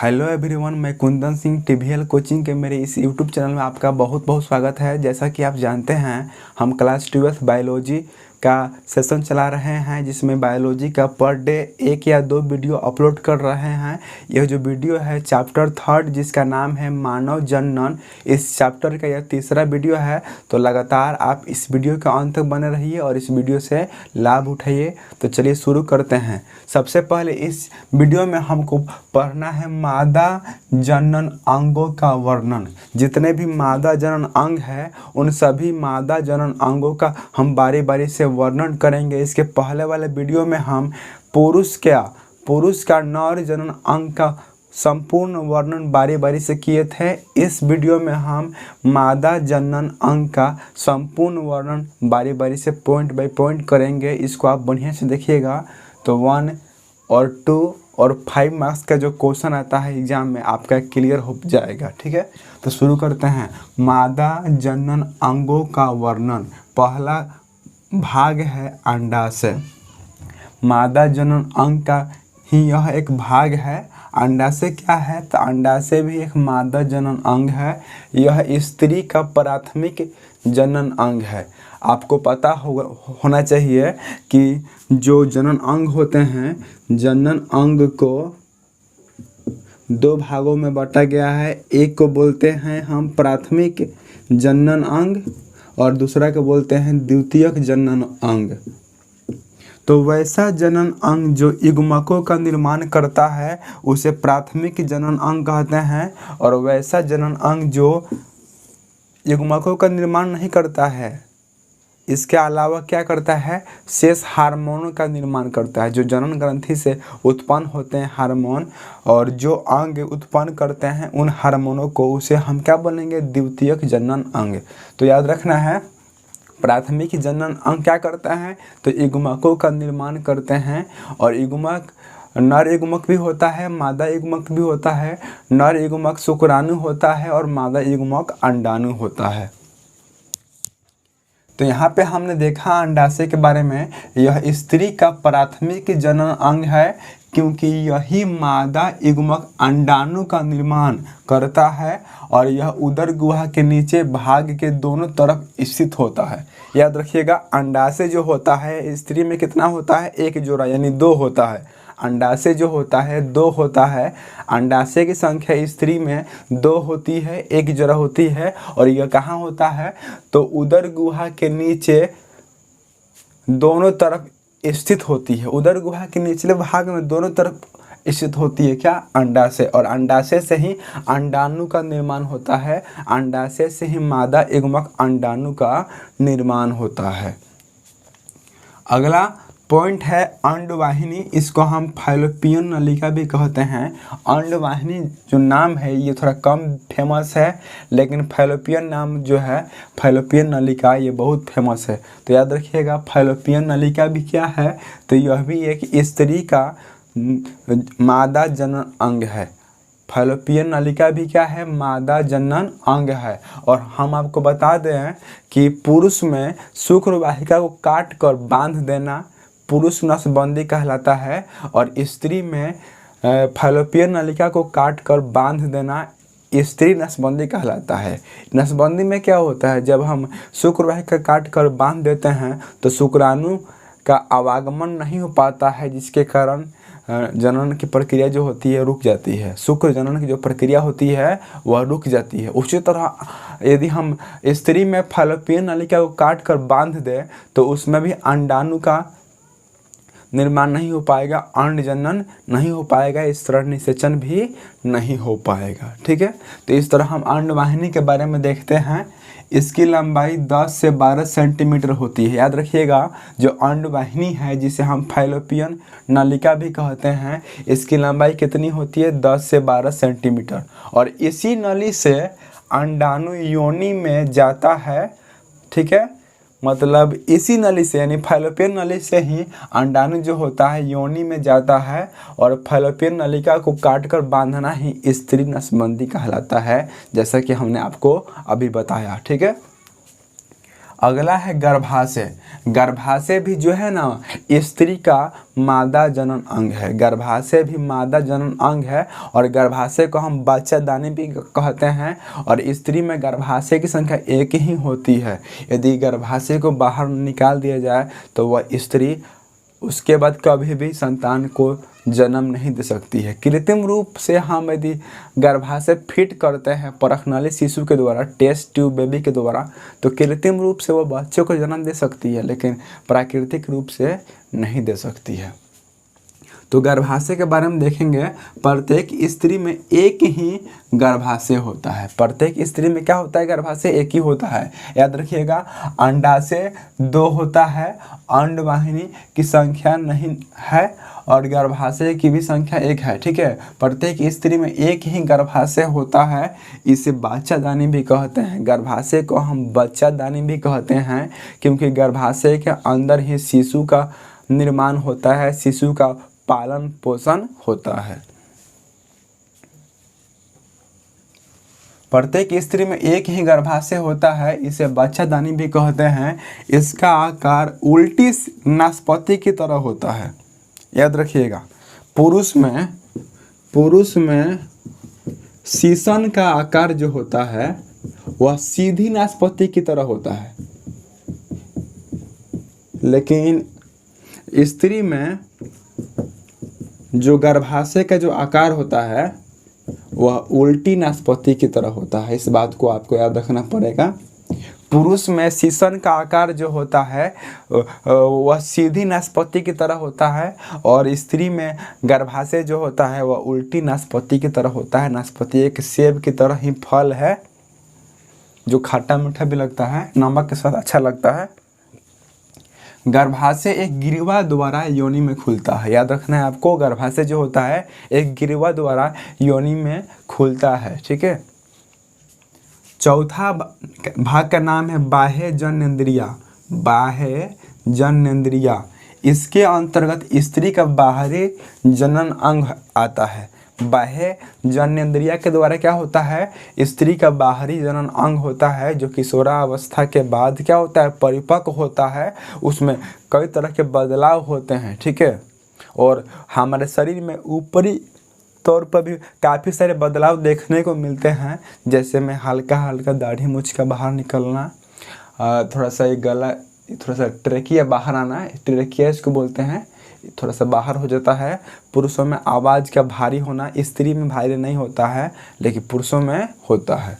Hello everyone, मैं Kundan Singh टीवीएल coaching के मेरे इस यूट्यूब चैनल में आपका बहुत बहुत स्वागत है। जैसा कि आप जानते हैं, हम क्लास 12 बायोलॉजी का सेशन चला रहे हैं, जिसमें बायोलॉजी का पर डे 1 या 2 वीडियो अपलोड कर रहे हैं। यह जो वीडियो है चैप्टर 3 जिसका नाम है मानव जनन, इस चैप्टर का यह तीसरा वीडियो है। तो लगातार आप इस वीडियो के अंत तक बने रहिए और इस वीडियो से लाभ उठाइए। तो चलिए शुरू करते हैं। सबसे पहले इस वीडियो में हमको पढ़ना है मादा जनन अंगों का वर्णन। जितने भी मादा जनन अंग है उन सभी मादा जनन अंगों का हम बारी बारी से वर्णन करेंगे। इसके पहले वाले वीडियो में हम पुरुष का नर जनन अंग का संपूर्ण वर्णन बारी बारी से किए थे। इस वीडियो में हम मादा जनन अंग का संपूर्ण वर्णन बारी बारी से पॉइंट बाय पॉइंट करेंगे। इसको आप बढ़िया से देखिएगा तो 1 और 2 और 5 मार्क्स का जो क्वेश्चन आता है एग्जाम में आपका क्लियर हो जाएगा। ठीक है, तो शुरू करते हैं। मादा जनन अंगों का वर्णन। पहला भाग है अंडाशय। मादा जनन अंग का ही यह एक भाग है। अंडाशय क्या है? तो अंडाशय भी एक मादा जनन अंग है। यह स्त्री का प्राथमिक जनन अंग है। आपको पता होना चाहिए कि जो जनन अंग होते हैं, जनन अंग को 2 भागों में बांटा गया है। एक को बोलते हैं हम प्राथमिक जनन अंग और दूसरा को बोलते हैं द्वितीयक जनन अंग। तो वैसा जनन अंग जो युग्मकों का निर्माण करता है उसे प्राथमिक जनन अंग कहते हैं, और वैसा जनन अंग जो युग्मकों का निर्माण नहीं करता है, इसके अलावा क्या करता है, शेष हार्मोनों का निर्माण करता है। जो जनन ग्रंथि से उत्पन्न होते हैं हार्मोन और जो अंग उत्पन्न करते हैं उन हार्मोनों को, उसे हम क्या बोलेंगे, द्वितीयक जनन अंग। तो याद रखना है, प्राथमिक जनन अंग क्या करता है, तो युग्मकों का निर्माण करते हैं। और युग्मक नर युग्मक भी होता है, मादा युग्मक भी होता है। नर युग्मक शुक्राणु होता है और मादा युग्मक अंडाणु होता है। तो यहाँ पे हमने देखा अंडाशय के बारे में, यह स्त्री का प्राथमिक जनन अंग है क्योंकि यही मादा युग्मक अंडाणु का निर्माण करता है और यह उदर गुहा के नीचे भाग के दोनों तरफ स्थित होता है। याद रखिएगा, अंडाशय जो होता है स्त्री में कितना होता है, 1 जोड़ा यानी 2 होता है। अंडाशय जो होता है 2 होता है। अंडाशय की संख्या स्त्री में 2 होती है, 1 जोड़ा होती है। और यह कहाँ होता है, तो उदर गुहा के नीचे दोनों तरफ स्थित होती है। उदर गुहा के निचले भाग में दोनों तरफ स्थित होती है क्या, अंडाशय। और अंडाशय से ही अंडाणु का निर्माण होता है। अंडाशय से ही मादा युग्मक अंडाणु का निर्माण होता है। अगला पॉइंट है अंडवाहिनी। इसको हम फैलोपियन नलिका भी कहते हैं। अंडवाहिनी जो नाम है ये थोड़ा कम फेमस है, लेकिन फैलोपियन नाम जो है, फैलोपियन नलिका, ये बहुत फेमस है। तो याद रखिएगा, फैलोपियन नलिका भी क्या है, तो यह भी एक स्त्री का मादा जनन अंग है। फैलोपियन नलिका भी क्या है, मादा जनन अंग है। और हम आपको बता दें कि पुरुष में शुक्र वाहिका को काट कर बांध देना पुरुष नसबंदी कहलाता है, और स्त्री में फैलोपियन नलिका को काट कर बांध देना स्त्री नसबंदी कहलाता है। नसबंदी में क्या होता है, जब हम शुक्र वाहिका काट कर बांध देते हैं तो शुक्राणु का आवागमन नहीं हो पाता है, जिसके कारण जनन की प्रक्रिया जो होती है रुक जाती है। शुक्र जनन की जो प्रक्रिया होती है वह रुक जाती है। उसी तरह यदि हम स्त्री में फैलोपियन नलिका को काट कर बांध दें तो उसमें भी अंडाणु का निर्माण नहीं हो पाएगा, अंड जनन नहीं हो पाएगा, इस तरह निषेचन भी नहीं हो पाएगा। ठीक है, तो इस तरह हम अंडवाहिनी के बारे में देखते हैं। इसकी लंबाई 10 से 12 सेंटीमीटर होती है। याद रखिएगा, जो अंडवाहिनी है जिसे हम फैलोपियन नलिका भी कहते हैं, इसकी लंबाई कितनी होती है, 10 से 12 सेंटीमीटर। और इसी नली से अंडाणु योनि में जाता है। ठीक है, मतलब इसी नली से यानी फैलोपियन नली से ही अंडाणु जो होता है योनि में जाता है, और फैलोपियन नलिका को काटकर बांधना ही स्त्री नसबंदी कहलाता है, जैसा कि हमने आपको अभी बताया। ठीक है, अगला है गर्भाशय। गर्भाशय भी जो है ना स्त्री का मादा जनन अंग है। गर्भाशय भी मादा जनन अंग है और गर्भाशय को हम बच्चादानी भी कहते हैं। और स्त्री में गर्भाशय की संख्या एक ही होती है। यदि गर्भाशय को बाहर निकाल दिया जाए तो वह स्त्री उसके बाद कभी भी संतान को जन्म नहीं दे सकती है। कृत्रिम रूप से हम यदि गर्भाशय फिट करते हैं परखनली शिशु के द्वारा, टेस्ट ट्यूब बेबी के द्वारा, तो कृत्रिम रूप से वो बच्चों को जन्म दे सकती है, लेकिन प्राकृतिक रूप से नहीं दे सकती है। तो गर्भाशय के बारे में देखेंगे। प्रत्येक स्त्री में एक ही गर्भाशय होता है। प्रत्येक स्त्री में क्या होता है? गर्भाशय एक ही होता है। याद रखिएगा, अंडाशय 2 होता है, अंडवाहिनी की संख्या नहीं है और गर्भाशय की भी संख्या 1 है। ठीक है, प्रत्येक स्त्री में एक ही गर्भाशय होता है। इसे बच्चादानी भी कहते हैं। गर्भाशय को हम बच्चादानी भी कहते हैं क्योंकि गर्भाशय के अंदर ही शिशु का निर्माण होता है, शिशु का पालन पोषण होता है। प्रत्येक स्त्री में एक ही गर्भाशय होता है, इसे बच्चादानी भी कहते हैं। इसका आकार उल्टी नाशपाती की तरह होता है। याद रखिएगा, पुरुष में शीशन का आकार जो होता है वह सीधी नाशपाती की तरह होता है, लेकिन स्त्री में जो गर्भाशय का जो आकार होता है वह उल्टी नाशपाती की तरह होता है। इस बात को आपको याद रखना पड़ेगा। पुरुष में शीशन का आकार जो होता है वह सीधी नाशपाती की तरह होता है और स्त्री में गर्भाशय जो होता है वह उल्टी नाशपाती की तरह होता है। नाशपाती एक सेब की तरह ही फल है जो खट्टा मीठा भी लगता है, नमक के साथ अच्छा लगता है। गर्भाशय एक गिरवा द्वारा योनि में खुलता है। याद रखना है आपको, गर्भाशय जो होता है एक गिरवा द्वारा योनि में खुलता है। ठीक है, चौथा भाग का नाम है बाह्य जननेंद्रिया। बाह्य जननेंद्रिया, इसके अंतर्गत स्त्री का बाहरी जनन अंग आता है। बाह्य जननेंद्रिया के द्वारा क्या होता है? स्त्री का बाहरी जनन अंग होता है जो किशोरावस्था के बाद क्या होता है? परिपक्व होता है। उसमें कई तरह के बदलाव होते हैं। ठीक है, और हमारे शरीर में ऊपरी तौर पर भी काफ़ी सारे बदलाव देखने को मिलते हैं, जैसे में हल्का हल्का दाढ़ी मूंछ का बाहर निकलना, थोड़ा सा ये गला, थोड़ा सा ट्रेकिया बाहर आना, ट्रेकिया इसको बोलते हैं, थोड़ा सा बाहर हो जाता है। पुरुषों में आवाज़ का भारी होना, स्त्री में भारी नहीं होता है लेकिन पुरुषों में होता है।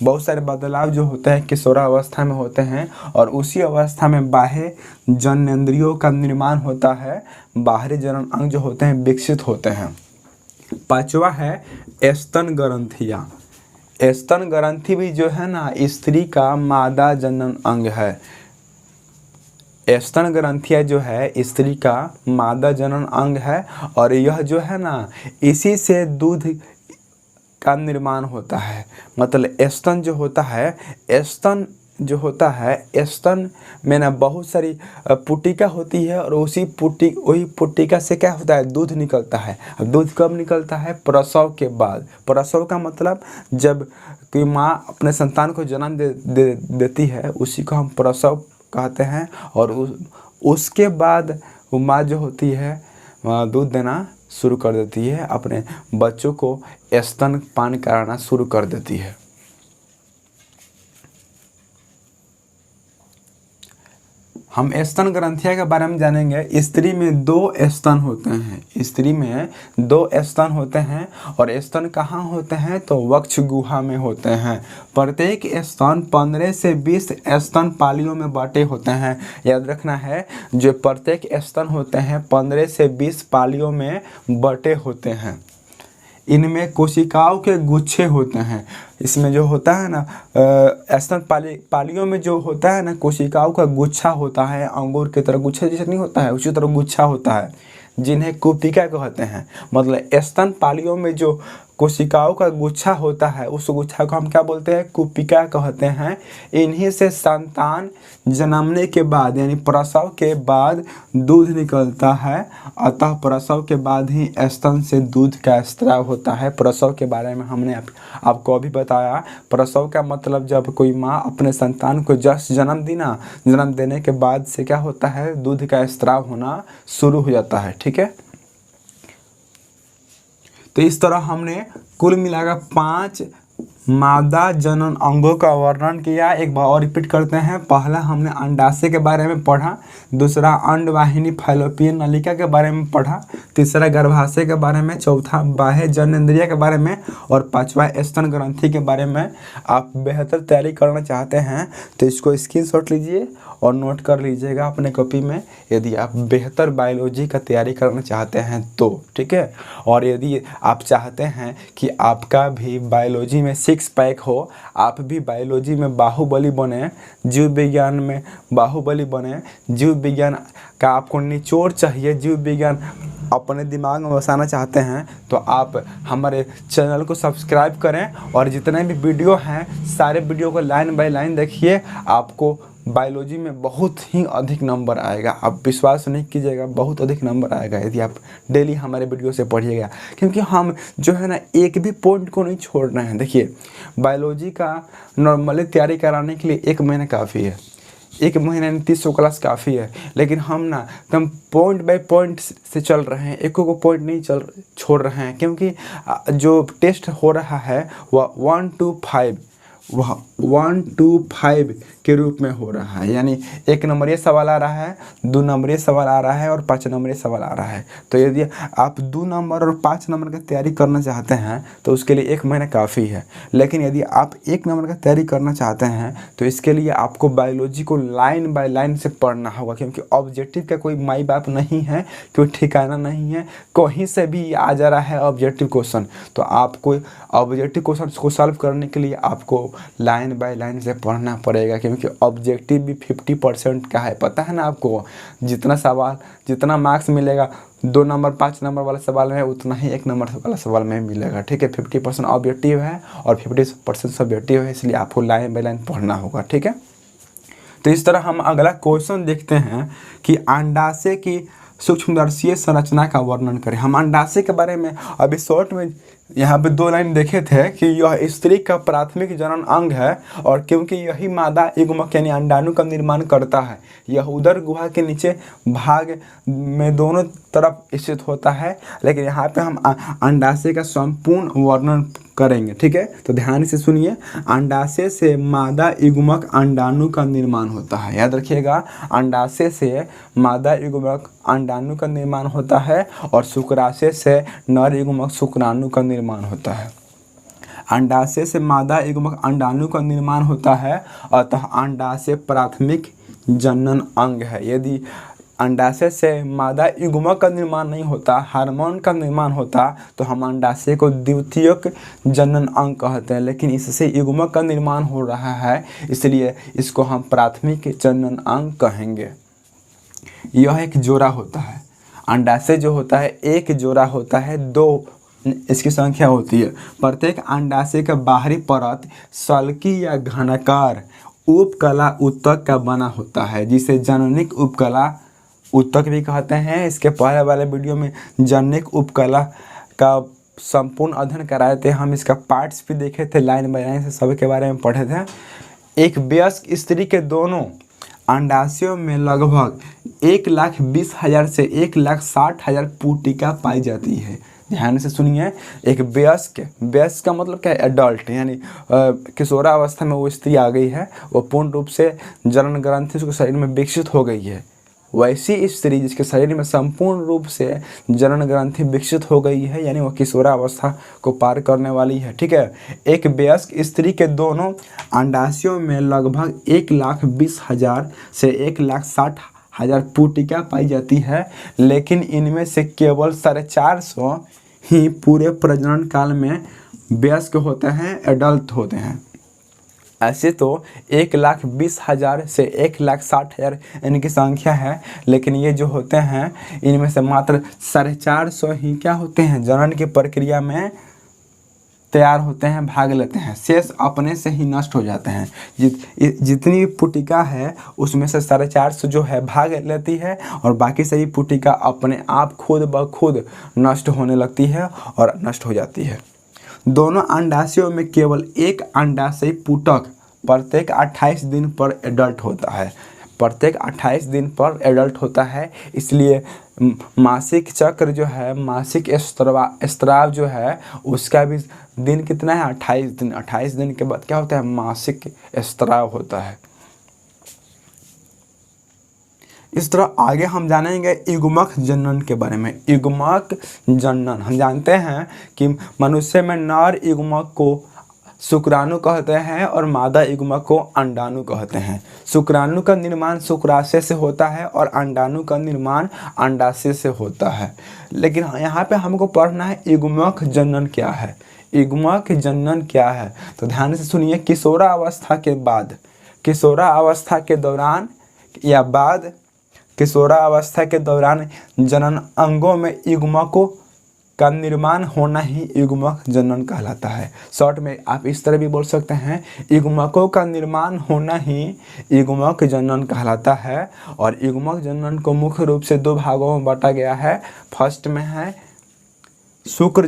बहुत सारे बदलाव जो होते हैं किशोरावस्था में होते हैं और उसी अवस्था में बाह्य जननेंद्रियों का निर्माण होता है। बाहरी जनन अंग जो होते हैं विकसित होते हैं। पांचवा है स्तन ग्रंथियाँ। स्तन ग्रंथि भी जो है ना स्त्री का मादा जनन अंग है। स्तन ग्रंथियाँ जो है स्त्री का मादा जनन अंग है और यह जो है ना इसी से दूध का निर्माण होता है। मतलब स्तन जो होता है, स्तन जो होता है, स्तन में ना बहुत सारी पुटिका होती है और वही पुटिका से क्या होता है? दूध निकलता है। अब दूध कब निकलता है? प्रसव के बाद। प्रसव का मतलब जब कि माँ अपने संतान को जन्म देती है, उसी को हम प्रसव कहते हैं। और उसके बाद वो माँ जो होती है दूध देना शुरू कर देती है, अपने बच्चों को स्तनपान कराना शुरू कर देती है। हम स्तन ग्रंथिया के बारे में जानेंगे। स्त्री में 2 स्तन होते हैं। स्त्री में 2 स्तन होते हैं और स्तन कहाँ होते हैं? तो वक्ष गुहा में होते हैं। प्रत्येक स्तन 15 से 20 स्तन पालियों में बांटे होते हैं। याद रखना है, जो प्रत्येक स्तन होते हैं 15 से 20 पालियों में बटे होते हैं। इनमें कोशिकाओं के गुच्छे होते हैं। इसमें जो होता है ना स्तन पालियों में जो होता है ना कोशिकाओं का गुच्छा होता है। अंगूर की तरह गुच्छा जैसे नहीं होता है, उसी तरह गुच्छा होता है, जिन्हें कुपिका कहते हैं। मतलब स्तन पालियों में जो कोशिकाओं का गुच्छा होता है, उस गुच्छा को हम क्या बोलते हैं? कुपिका कहते हैं। इन्हीं से संतान जन्मने के बाद यानी प्रसव के बाद दूध निकलता है। अतः प्रसव के बाद ही स्तन से दूध का स्राव होता है। प्रसव के बारे में हमने आपको अभी बताया। प्रसव का मतलब जब कोई माँ अपने संतान को जस्ट जन्म देने के बाद से क्या होता है? दूध का स्राव होना शुरू हो जाता है। ठीक है, तो इस तरह हमने कुल मिलाकर 5 मादा जनन अंगों का वर्णन किया। एक बार और रिपीट करते हैं। पहला हमने अंडाशय के बारे में पढ़ा, दूसरा अंडवाहिनी फैलोपियन नलिका के बारे में पढ़ा, तीसरा गर्भाशय के बारे में, चौथा बाह्य जननेंद्रिय के बारे में और पांचवा स्तन ग्रंथि के बारे में। आप बेहतर तैयारी करना चाहते हैं तो इसको स्क्रीनशॉट लीजिए और नोट कर लीजिएगा अपने कॉपी में, यदि आप बेहतर बायोलॉजी का तैयारी करना चाहते हैं तो। ठीक है, और यदि आप चाहते हैं कि आपका भी बायोलॉजी में 6 पैक हो, आप भी बायोलॉजी में बाहुबली बने, जीव विज्ञान में बाहुबली बने, जीव विज्ञान का आपको निचोड़ चाहिए, जीव विज्ञान अपने दिमाग में बसाना चाहते हैं, तो आप हमारे चैनल को सब्सक्राइब करें और जितने भी वीडियो हैं सारे वीडियो को लाइन बाय लाइन देखिए। आपको बायोलॉजी में बहुत ही अधिक नंबर आएगा। आप विश्वास नहीं कीजिएगा, बहुत अधिक नंबर आएगा यदि आप डेली हमारे वीडियो से पढ़िएगा, क्योंकि हम जो है ना एक भी पॉइंट को नहीं छोड़ रहे हैं। देखिए, बायोलॉजी का नॉर्मली तैयारी कराने के लिए 1 महीना काफ़ी है, 1 महीना 300 क्लास काफ़ी है, लेकिन हम पॉइंट बाय पॉइंट से चल रहे हैं, एक को पॉइंट नहीं छोड़ रहे हैं, क्योंकि जो टेस्ट हो रहा है वह 1 to 5 के रूप में हो रहा है। यानी 1 नंबरीय सवाल आ रहा है, 2 नंबरीय सवाल आ रहा है और 5 नंबरीय सवाल आ रहा है। तो यदि आप 2 नंबर और 5 नंबर की तैयारी करना चाहते हैं तो उसके लिए 1 महीना काफ़ी है। लेकिन यदि आप 1 नंबर की तैयारी करना चाहते हैं तो इसके लिए आपको बायोलॉजी को लाइन बाय लाइन से पढ़ना होगा, क्योंकि ऑब्जेक्टिव का कोई माई बाप नहीं है, कोई ठिकाना नहीं है, कहीं से भी आ जा रहा है ऑब्जेक्टिव क्वेश्चन। तो आपको ऑब्जेक्टिव क्वेश्चन को सॉल्व करने के लिए आपको लाइन बाय लाइन से पढ़ना पड़ेगा, क्योंकि ऑब्जेक्टिव भी 50% का है। पता है ना आपको, जितना मार्क्स मिलेगा 2 नंबर 5 नंबर वाले सवाल में उतना ही 1 नंबर वाला सवाल में मिलेगा। ठीक है, 50% ऑब्जेक्टिव है और 50% सब्जेक्टिव है, इसलिए आपको लाइन बाय लाइन पढ़ना होगा। ठीक है, तो इस तरह हम अगला क्वेश्चन देखते हैं कि अंडाशय की सूक्ष्मदर्शीय संरचना का वर्णन करें। हम अंडाशय के बारे में अभी शॉर्ट में यहाँ पे 2 लाइन देखे थे कि यह स्त्री का प्राथमिक जनन अंग है, और क्योंकि यही मादा युग्मक यानी अंडाणु का निर्माण करता है। यह उदर गुहा के नीचे भाग में दोनों तरफ स्थित होता है, लेकिन यहाँ पे हम अंडाशय का संपूर्ण वर्णन करेंगे। ठीक है, तो ध्यान से सुनिए। अंडाशय से मादा युग्मक अंडाणु का निर्माण होता है। याद रखिएगा, अंडाशय से मादा युग्मक अंडाणु का निर्माण होता है और शुक्राशय से नर युग्मक शुक्राणु का निर्माण होता है। अंडाशय से मादा युग्मक अंडाणु का निर्माण होता है, अतः अंडाशय प्राथमिक जनन अंग है। यदि अंडाशय से मादा युग्मक का निर्माण नहीं होता, हार्मोन का निर्माण होता, तो हम अंडाशय को द्वितीयक जनन अंग कहते हैं, लेकिन इससे युग्मक का निर्माण हो रहा है, इसलिए इसको हम प्राथमिक जनन अंग कहेंगे। यह एक जोड़ा होता है। अंडाशय जो होता है एक जोड़ा होता है, 2 इसकी संख्या होती है। प्रत्येक अंडाशय का बाहरी परत सल्की या घनाकार उपकला ऊतक का बना होता है, जिसे जननिक उपकला ऊतक भी कहते हैं। इसके पहले वाले वीडियो में जननिक उपकला का संपूर्ण अध्ययन कराए थे, हम इसका पार्ट्स भी देखे थे, लाइन बाय लाइन से सभी के बारे में पढ़े थे। एक वयस्क स्त्री के दोनों अंडाशयों में लगभग 1,20,000 से 1,60,000 पुटिका पाई जाती है। ध्यान से सुनिए, एक वयस्क का मतलब क्या है? एडल्ट, यानी किशोरावस्था में वो स्त्री आ गई है, वो पूर्ण रूप से जनन ग्रंथि उसके शरीर में विकसित हो गई है। वैसी स्त्री जिसके शरीर में संपूर्ण रूप से जनन ग्रंथि विकसित हो गई है, यानी वह किशोरावस्था को पार करने वाली है। ठीक है, एक वयस्क स्त्री के दोनों अंडाशयों में लगभग 1,20,000 से 1,60,000 पुटिका पाई जाती है, लेकिन इनमें से केवल 450 ही पूरे प्रजनन काल में वयस्क होते हैं, एडल्ट होते हैं। ऐसे तो 1,20,000 से 1,60,000 इनकी संख्या है, लेकिन ये जो होते हैं इनमें से मात्र 450 ही क्या होते हैं, जनन की प्रक्रिया में तैयार होते हैं, भाग लेते हैं, शेष अपने से ही नष्ट हो जाते हैं। जितनी पुटिका है उसमें से 4.5 जो है भाग लेती है और बाकी सभी पुटिका अपने आप खुद ब खुद नष्ट होने लगती है और नष्ट हो जाती है। दोनों अंडाशयों में केवल एक अंडाशयी पुटक प्रत्येक 28 दिन पर एडल्ट होता है। प्रत्येक 28 दिन पर एडल्ट होता है। इसलिए मासिक चक्र जो है, मासिक स्राव जो है उसका भी दिन कितना है, 28 दिन। 28 दिन के बाद क्या होता है, मासिक स्राव होता है। इस तरह आगे हम जानेंगे युग्मक जनन के बारे में। युग्मक जनन हम जानते हैं कि मनुष्य में नर युग्मक को शुक्राणु कहते हैं और मादा युग्मक को अंडाणु कहते हैं। शुक्राणु का निर्माण शुक्राशय से होता है और अंडाणु का निर्माण अंडाशय से होता है। लेकिन यहाँ पे हमको पढ़ना है युग्मक जनन क्या है। युग्मक जनन क्या है तो ध्यान से सुनिए। किशोरावस्था के बाद, किशोरावस्था के दौरान या बाद किशोरावस्था के दौरान जनन अंगों में युग्मकों का निर्माण होना ही युग्मक जनन कहलाता है। शॉर्ट में आप इस तरह भी बोल सकते हैं, युग्मकों का निर्माण होना ही युग्मक जनन कहलाता है। और युग्मक जनन को मुख्य रूप से 2 भागों में बांटा गया है। फर्स्ट में है शुक्र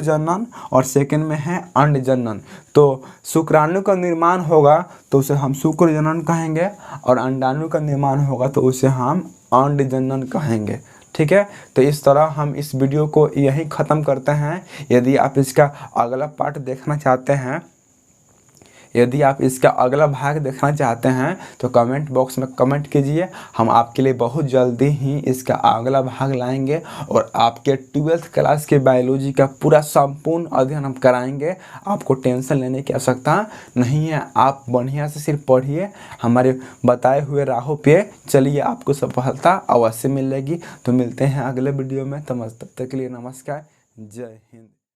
जनन और सेकंड में है अंड जनन। तो शुक्राणु का निर्माण होगा तो उसे हम शुक्र जनन कहेंगे और अंडाणु का निर्माण होगा तो उसे हम अंड जनन कहेंगे। ठीक है, तो इस तरह हम इस वीडियो को यहीं ख़त्म करते हैं। यदि आप इसका अगला पार्ट देखना चाहते हैं, यदि आप इसका अगला भाग देखना चाहते हैं तो कमेंट बॉक्स में कमेंट कीजिए। हम आपके लिए बहुत जल्दी ही इसका अगला भाग लाएंगे और आपके 12th क्लास के बायोलॉजी का पूरा संपूर्ण अध्ययन हम कराएंगे। आपको टेंशन लेने की आवश्यकता नहीं है। आप बढ़िया से सिर्फ पढ़िए, हमारे बताए हुए राहों पे चलिए, आपको सफलता अवश्य मिलेगी। तो मिलते हैं अगले वीडियो में। तब तक के लिए नमस्कार, जय हिंद।